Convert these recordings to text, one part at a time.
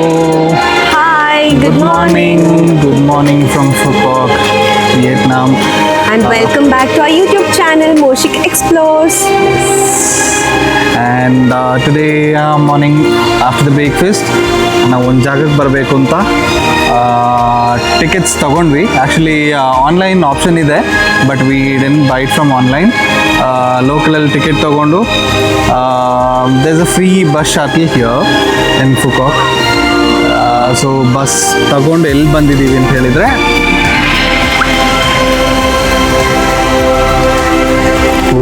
Hi, good morning. Good morning from Phuoc, Vietnam. And welcome back to our YouTube channel, Moshik Explores. And today morning after the breakfast, ನಾವು ಒಂದು ಜಾಗಕ್ಕೆ ಬರಬೇಕು ಅಂತ tickets ತಗೊಂಡ್ವಿ. Actually online option ಇದೆ, but we didn't buy it from online. ಲೋಕಲಲ್ಲಿ ticket ತೊಗೊಂಡು there is a free bus at here in Phuoc. So bus ತಗೊಂಡು ಎಲ್ಲಿ ಬಂದಿದ್ದೀವಿ ಅಂತ ಹೇಳಿದರೆ,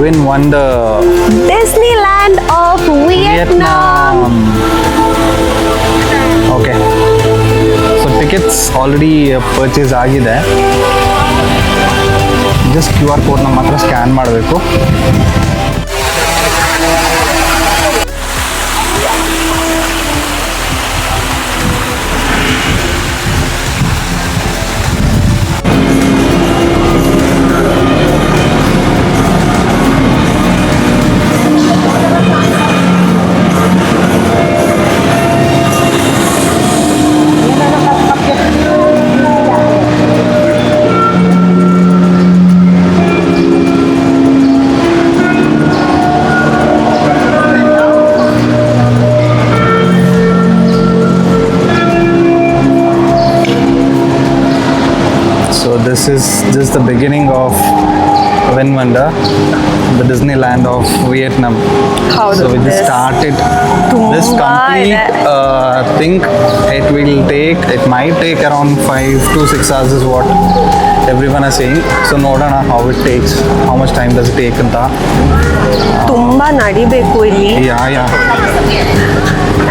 Wind Wonder Disneyland of Vietnam. Okay, so tickets already purchase ಆಗಿದೆ. Just QR ಕೋಡ್ನ ಮಾತ್ರ ಸ್ಕ್ಯಾನ್ ಮಾಡಬೇಕು. So this is just the beginning of Wind Wonder, the Disneyland of Vietnam. How So we just this started this Tumba complete thing. It might take around 5 to 6 hours is what everyone is saying. So ನೋಡೋಣ how it takes, how much time does it take ಅಂತ. ತುಂಬ ನಡಿಬೇಕು ಇಲ್ಲಿ, Yeah.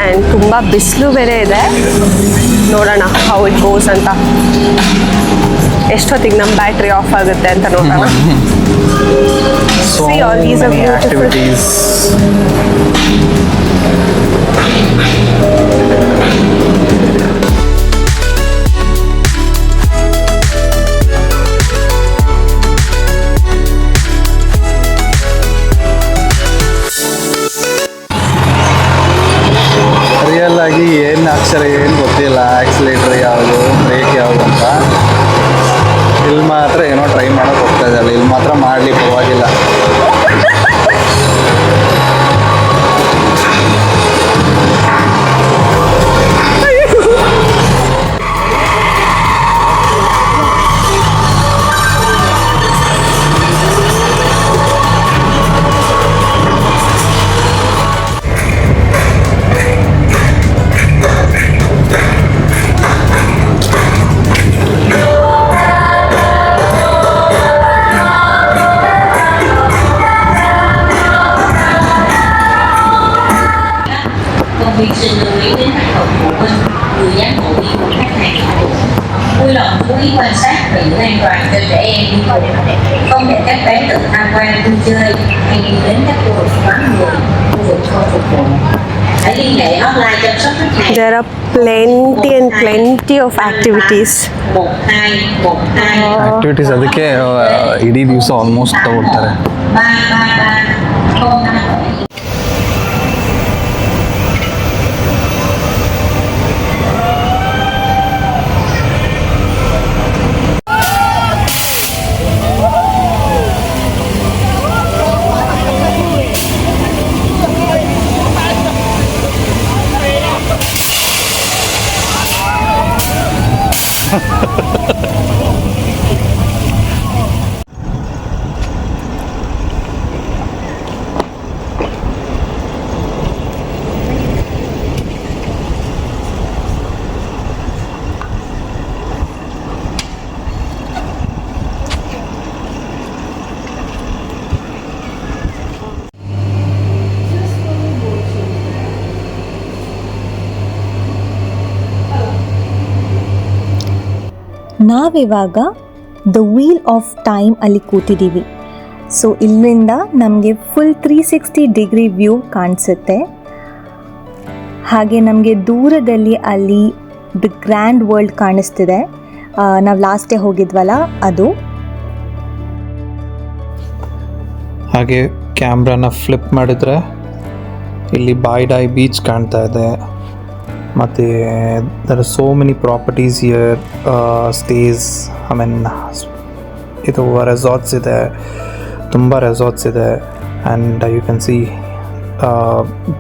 And ತುಂಬ ಬಿಸಿಲು ಬೇರೆ ಇದೆ. ನೋಡೋಣ ಹೌ ಇಟ್ ಗೋಸ್ ಅಂತ. ಎಷ್ಟೊತ್ತಿಗೆ ನಮ್ಮ ಬ್ಯಾಟ್ರಿ ಆಫ್ ಆಗುತ್ತೆ ಅಂತ ನೋಡೋಣ. So See, all these are many beautiful. activities. Real ಆಗಿ ಏನು ಅಕ್ಷರ ಏನು ಗೊತ್ತಿಲ್ಲ, ಆಕ್ಸಿಲೇಟರ್ ಯಾವುದು, ಬ್ರೇಕ್ ಯಾವುದು ಅಂತ. ಇಲ್ಲಿ ಮಾತ್ರ ಏನೋ ಟ್ರೈ ಮಾಡೋಕೆ ಹೋಗ್ತಾ ಇದ್ದಾರೆ. ಇಲ್ಲಿ ಮಾತ್ರ ಮಾಡಲಿ ಪರವಾಗಿಲ್ಲ. Công viên xin lưu ý đến tác động phụ huynh, người giám hộ đi cùng khách hàng. Vui lòng chú ý quan sát và giữ an toàn cho trẻ em đi cùng. Không để các bé tự tham quan vui chơi hay đi đến các khu vực vắng người, khu vực không phục vụ. Hãy liên hệ hotline chăm sóc khách hàng. There are plenty of activities. 1212 activities ಅದಕ್ಕೆ ಇಡೀ ದಿವಸ almost ತಗೊಳ್ತಾರೆ. 333 ನಾವಿವಾಗ the wheel of time ಅಲ್ಲಿ ಕೂತಿದ್ದೀವಿ. So ಇಲ್ಲಿಂದ ನಮಗೆ full 360 degree view ಕಾಣಿಸುತ್ತೆ. ಹಾಗೆ ನಮಗೆ ದೂರದಲ್ಲಿ ಅಲ್ಲಿ ದ ಗ್ರ್ಯಾಂಡ್ ವರ್ಲ್ಡ್ ಕಾಣಿಸ್ತಿದೆ. ನಾವು ಲಾಸ್ಟ್ ಡೇ ಹೋಗಿದ್ವಲ್ಲ ಅದು. ಹಾಗೆ ಕ್ಯಾಮ್ರಾನ ಫ್ಲಿಪ್ ಮಾಡಿದ್ರೆ ಇಲ್ಲಿ ಬಾಯ್ಡಾಯ್ ಬೀಚ್ ಕಾಣ್ತಾ ಇದೆ. ಮತ್ತು there are so many properties here, stays, I mean ಇದು ರೆಸಾರ್ಟ್ಸ್ ಇದೆ, ತುಂಬ ರೆಸಾರ್ಟ್ಸ್ ಇದೆ. And you can see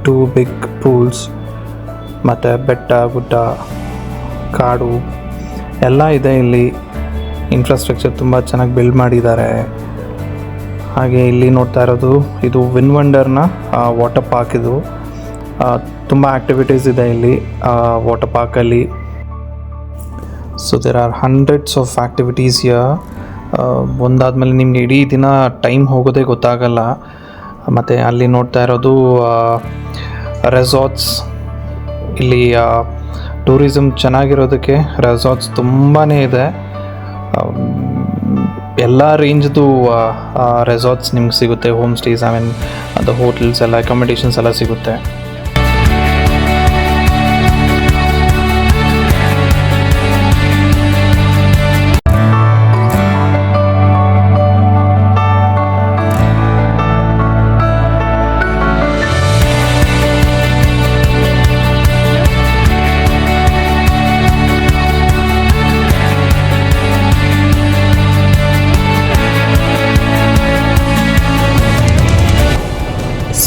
2 big pools, ಮತ್ತು ಬೆಟ್ಟ ಗುಡ್ಡ ಕಾಡು ಎಲ್ಲ ಇದೆ ಇಲ್ಲಿ. ಇನ್ಫ್ರಾಸ್ಟ್ರಕ್ಚರ್ ತುಂಬ ಚೆನ್ನಾಗಿ ಬಿಲ್ಡ್ ಮಾಡಿದ್ದಾರೆ. ಹಾಗೆ ಇಲ್ಲಿ ನೋಡ್ತಾ ಇರೋದು ಇದು ವಿನ್ ವಂಡರ್ನ ವಾಟರ್ ಪಾರ್ಕ್. ಇದು ತುಂಬ ಆ್ಯಕ್ಟಿವಿಟೀಸ್ ಇದೆ ಇಲ್ಲಿ ವಾಟರ್ ಪಾರ್ಕಲ್ಲಿ. So there are hundreds of activities here. ಒಂದಾದಮೇಲೆ ನಿಮಗೆ ಇಡೀ ದಿನ ಟೈಮ್ ಹೋಗೋದೇ ಗೊತ್ತಾಗಲ್ಲ. ಮತ್ತು ಅಲ್ಲಿ ನೋಡ್ತಾ ಇರೋದು ರೆಸಾರ್ಟ್ಸ್. ಇಲ್ಲಿ ಟೂರಿಸಮ್ ಚೆನ್ನಾಗಿರೋದಕ್ಕೆ ರೆಸಾರ್ಟ್ಸ್ ತುಂಬಾ ಇದೆ. ಎಲ್ಲ ರೇಂಜ್ದು ರೆಸಾರ್ಟ್ಸ್ ನಿಮ್ಗೆ ಸಿಗುತ್ತೆ, ಹೋಮ್ ಸ್ಟೇಸ್, ಐ ಮೀನ್ ಅದು ಹೋಟೆಲ್ಸ್ ಎಲ್ಲ, ಅಕಾಮಿಡೇಷನ್ಸ್ ಎಲ್ಲ ಸಿಗುತ್ತೆ.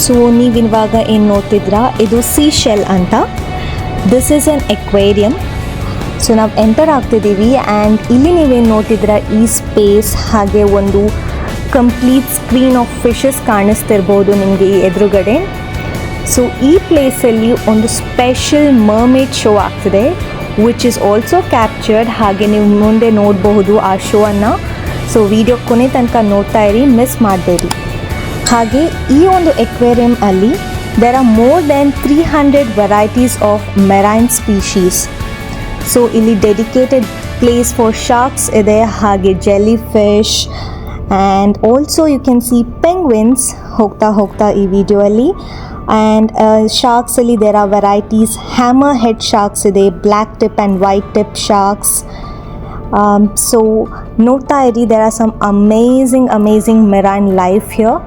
ಸೊ ನೀವಿವಾಗ ಏನು ನೋಡ್ತಿದ್ರಾ, ಇದು ಸೀ ಶೆಲ್ ಅಂತ. This is an aquarium. So ನಾವು ಎಂಟರ್ ಆಗ್ತಿದ್ದೀವಿ ಆ್ಯಂಡ್ ಇಲ್ಲಿ ನೀವೇನು ನೋಡ್ತಿದ್ದೀರಾ, ಈ ಸ್ಪೇಸ್ ಹಾಗೆ ಒಂದು ಕಂಪ್ಲೀಟ್ ಸ್ಕ್ರೀನ್ ಆಫ್ ಫಿಶಸ್ ಕಾಣಿಸ್ತಿರ್ಬೋದು ನಿಮಗೆ ಈ ಎದುರುಗಡೆ. ಸೊ ಈ ಪ್ಲೇಸಲ್ಲಿ ಒಂದು ಸ್ಪೆಷಲ್ ಮರ್ಮೇಡ್ ಶೋ ಆಗ್ತಿದೆ, ವಿಚ್ ಇಸ್ ಆಲ್ಸೋ ಕ್ಯಾಪ್ಚರ್ಡ್. ಹಾಗೆ ನೀವು ಮುಂದೆ ನೋಡಬಹುದು ಆ ಶೋವನ್ನು. ಸೊ ವಿಡಿಯೋ ಕೊನೆ ತನಕ ನೋಡ್ತಾ ಇರಿ, ಮಿಸ್ ಮಾಡಬೇಡಿ. ಹಾಗೆ ಈ ಒಂದು ಎಕ್ವೇರಿಯಮ್ ಅಲ್ಲಿ there are more than 300 varieties of marine species. So ಇಲ್ಲಿ ಡೆಡಿಕೇಟೆಡ್ ಪ್ಲೇಸ್ ಫಾರ್ ಶಾರ್ಕ್ಸ್ ಇದೆ, ಹಾಗೆ jelly fish and also you can see penguins ಹೋಗ್ತಾ ಈ ವಿಡಿಯೋ ಅಲ್ಲಿ. ಆ್ಯಂಡ್ ಶಾರ್ಕ್ಸಲ್ಲಿ there are varieties. Hammer head sharks ಇದೆ, black tip and white tip sharks. So ನೋಡ್ತಾ ಇರಿ, there are some amazing marine life here.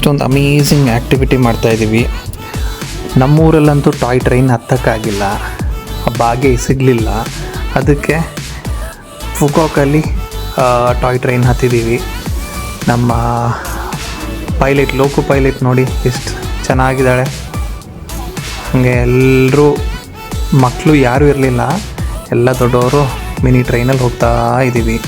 ಇಷ್ಟೊಂದು ಅಮೇಝಿಂಗ್ ಆ್ಯಕ್ಟಿವಿಟಿ ಮಾಡ್ತಾಯಿದ್ದೀವಿ. ನಮ್ಮೂರಲ್ಲಂತೂ ಟಾಯ್ ಟ್ರೈನ್ ಹತ್ತಕ್ಕಾಗಿಲ್ಲ, ಆ ಬಾಗೆ ಸಿಗಲಿಲ್ಲ. ಅದಕ್ಕೆ ಫುಕಾಕಲ್ಲಿ ಟಾಯ್ ಟ್ರೈನ್ ಹತ್ತಿದ್ದೀವಿ. ನಮ್ಮ ಪೈಲಟ್, ಲೋಕೋ ಪೈಲಟ್ ನೋಡಿ ಎಷ್ಟು ಚೆನ್ನಾಗಿದ್ದಾಳೆ. ಹಾಗೆ ಎಲ್ಲರೂ ಮಕ್ಕಳು ಯಾರೂ ಇರಲಿಲ್ಲ, ಎಲ್ಲ ದೊಡ್ಡವರು ಮಿನಿ ಟ್ರೈನಲ್ಲಿ ಹೋಗ್ತಾ ಇದ್ದೀವಿ.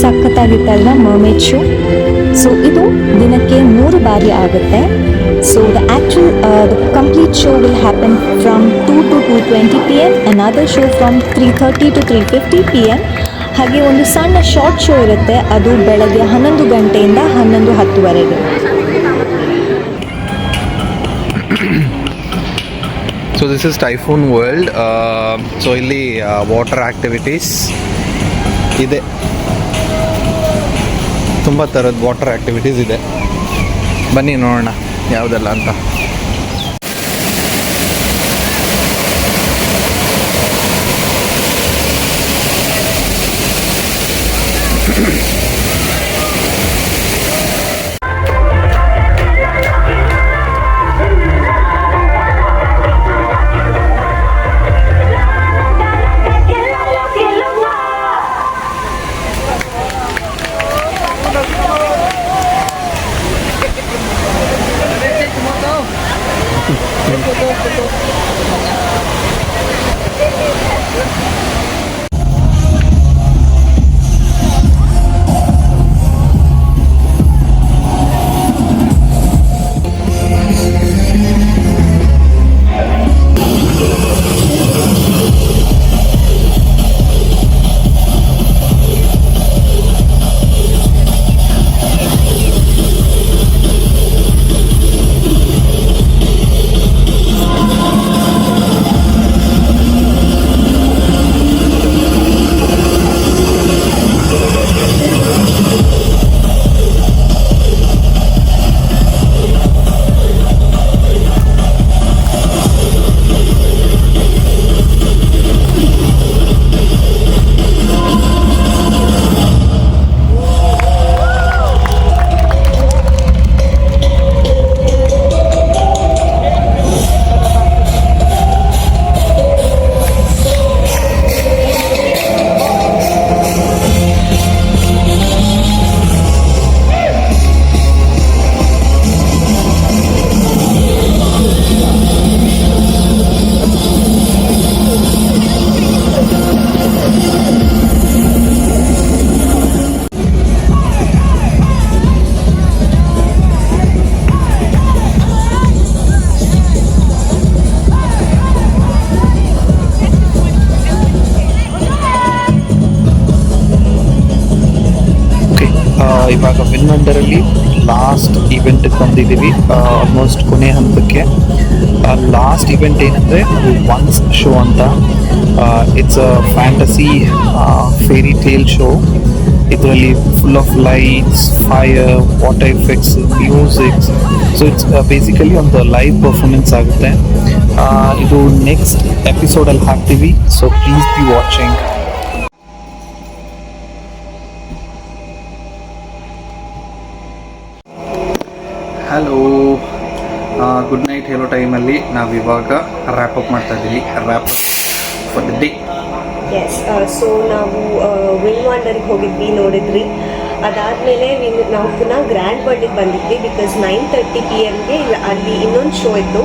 ಸಖತ್ತಾಗಿತ್ತಲ್ವ ಮರ್ಮೇಡ್ ಶೋ. ಸೊ ಇದು ದಿನಕ್ಕೆ 3 ಬಾರಿ ಆಗುತ್ತೆ. So the complete show will happen from 2 to 2:20 PM, another show from 3:30 to 3:50 PM. ಹಾಗೆ ಒಂದು ಸಣ್ಣ ಶಾರ್ಟ್ ಶೋ ಇರುತ್ತೆ, ಅದು ಬೆಳಗ್ಗೆ 11 ಗಂಟೆಯಿಂದ 11:10ವರೆಗೆ. So this is typhoon world. So ಇಲ್ಲಿ ವಾಟರ್ ಆ್ಯಕ್ಟಿವಿಟೀಸ್ ಇದೆ, ತುಂಬ ಥರದ ವಾಟರ್ ಆ್ಯಕ್ಟಿವಿಟೀಸ್ ಇದೆ. ಬನ್ನಿ ನೋಡೋಣ ಯಾವುದೆಲ್ಲ ಅಂತ. ಇವಾಗ ವಿನ್ವಂಡರಲ್ಲಿ ಲಾಸ್ಟ್ ಇವೆಂಟ್ಗೆ ಬಂದಿದ್ದೀವಿ, ಆಲ್ಮೋಸ್ಟ್ ಕೊನೆ ಹಂತಕ್ಕೆ. ಲಾಸ್ಟ್ ಇವೆಂಟ್ ಏನಂದರೆ ಅದು ಒನ್ಸ್ ಶೋ ಅಂತ. It's a fantasy fairy tale show. ಇದರಲ್ಲಿ full of lights, fire, water effects, musics. So it's basically ಒಂದು ಲೈವ್ ಪರ್ಫಾರ್ಮೆನ್ಸ್ ಆಗುತ್ತೆ. ಇದು ನೆಕ್ಸ್ಟ್ ಎಪಿಸೋಡಲ್ಲಿ ಹಾಕ್ತೀವಿ, so please be watching. Hello, good night ಹೇಳೋ ಟೈಮಲ್ಲಿ ನಾವಿವಾಗ ರ್ಯಾಪಪ್ ಮಾಡ್ತಾ ಇದ್ದೀವಿ. Wrap up for the day. Yes, so ನಾವು ವಿನ್ ವಂಡರ್ಗೆ ಹೋಗಿದ್ವಿ, ನೋಡಿದ್ರಿ. ಅದಾದಮೇಲೆ ನಾವು ಪುನಃ ಗ್ರ್ಯಾಂಡ್ ವರ್ಲ್ಡಿಗೆ ಬಂದಿದ್ವಿ, ಬಿಕಾಸ್ 9:30 PM ಅಲ್ಲಿ ಇನ್ನೊಂದು ಶೋ ಇತ್ತು.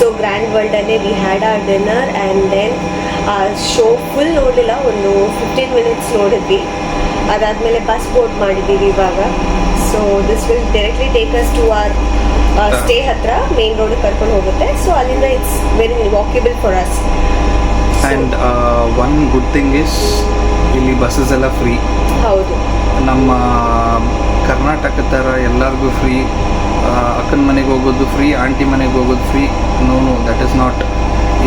ಸೊ ಗ್ರ್ಯಾಂಡ್ ವರ್ಲ್ಡಲ್ಲೇ we had our dinner and then ಆ ಶೋ ಫುಲ್ ನೋಡಲಿಲ್ಲ, ಒಂದು 15 minutes ನೋಡಿದ್ವಿ. ಅದಾದಮೇಲೆ ಬಸ್ ಬೋಟ್ ಮಾಡಿದ್ದೀವಿ ಇವಾಗ. So this will directly take us to our stay ಹತ್ರ, ಮೇನ್ ರೋಡ್ ಕರ್ಕೊಂಡು ಹೋಗುತ್ತೆ. ಸೊ ಅಲ್ಲಿಂದ it's very walkable for us. And one good thing is ಇಲ್ಲಿ ಬಸ್ಸಸ್ ಎಲ್ಲ ಫ್ರೀ. ಹೌದು, ನಮ್ಮ ಕರ್ನಾಟಕ ಥರ ಎಲ್ಲರಿಗೂ ಫ್ರೀ. ಅಕ್ಕನ ಮನೆಗೆ ಹೋಗೋದು ಫ್ರೀ, ಆಂಟಿ ಮನೆಗೆ ಹೋಗೋದು free. No, that is not.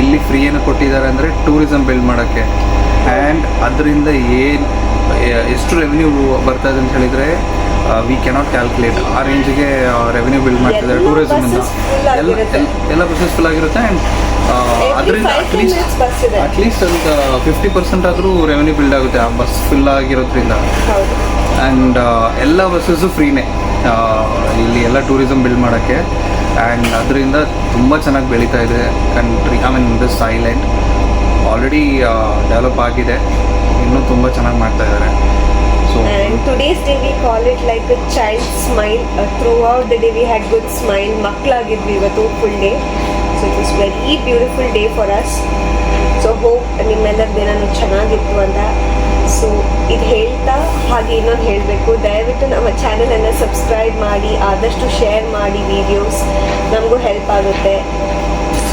ಇಲ್ಲಿ ಫ್ರೀ ಏನು ಕೊಟ್ಟಿದ್ದಾರೆ ಅಂದರೆ ಟೂರಿಸಮ್ ಬಿಲ್ಡ್ ಮಾಡೋಕ್ಕೆ. ಆ್ಯಂಡ್ ಅದರಿಂದ ಎಷ್ಟು ರೆವೆನ್ಯೂ ಬರ್ತಾಯಿದೆ ಅಂತ ಹೇಳಿದರೆ ವಿ ಕೆನಾಟ್ ಕ್ಯಾಲ್ಕುಲೇಟ್. ಆ ರೇಂಜಿಗೆ ರೆವೆನ್ಯೂ ಬಿಲ್ಡ್ ಮಾಡ್ತಿದ್ದಾರೆ ಟೂರಿಸಮಿಂದ. ಎಲ್ಲ ಬಸ್ಸಸ್ ಫುಲ್ ಆಗಿರುತ್ತೆ. ಆ್ಯಂಡ್ ಅದರಿಂದ ಅಟ್ಲೀಸ್ಟ್ ಒಂದು 50% ಆದರೂ ರೆವೆನ್ಯೂ ಬಿಲ್ಡ್ ಆಗುತ್ತೆ ಆ ಬಸ್ ಫುಲ್ ಆಗಿರೋದ್ರಿಂದ. ಆ್ಯಂಡ್ ಎಲ್ಲ ಬಸ್ಸಸ್ಸು ಫ್ರೀನೇ ಇಲ್ಲಿ ಎಲ್ಲ ಟೂರಿಸಮ್ ಬಿಲ್ಡ್ ಮಾಡೋಕ್ಕೆ. ಆ್ಯಂಡ್ ಅದರಿಂದ ತುಂಬ ಚೆನ್ನಾಗಿ ಬೆಳೀತಾ ಇದೆ country. I mean this island already develop ಆಗಿದೆ, ಇನ್ನೂ ತುಂಬ ಚೆನ್ನಾಗಿ ಮಾಡ್ತಾ ಇದ್ದಾರೆ. And today's day we call it like a child smile. Throughout the day we had good smile. ಮಕ್ಕಳಾಗಿದ್ವಿ ಇವತ್ತು full day. So it was very beautiful day for us. So hope ನಿಮ್ಮೆಲ್ಲರ ದಿನನೂ ಚೆನ್ನಾಗಿತ್ತು ಅಂತ. ಸೊ ಇದು ಹೇಳ್ತಾ ಹಾಗೆ ಇನ್ನೊಂದು ಹೇಳಬೇಕು, ದಯವಿಟ್ಟು ನಮ್ಮ ಚಾನಲನ್ನು ಸಬ್ಸ್ಕ್ರೈಬ್ ಮಾಡಿ, ಆದಷ್ಟು ಶೇರ್ ಮಾಡಿ ವಿಡಿಯೋಸ್, ನಮಗೂ ಹೆಲ್ಪ್ ಆಗುತ್ತೆ.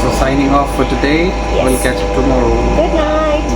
So signing off for today. Yes. We'll catch you tomorrow. Good night.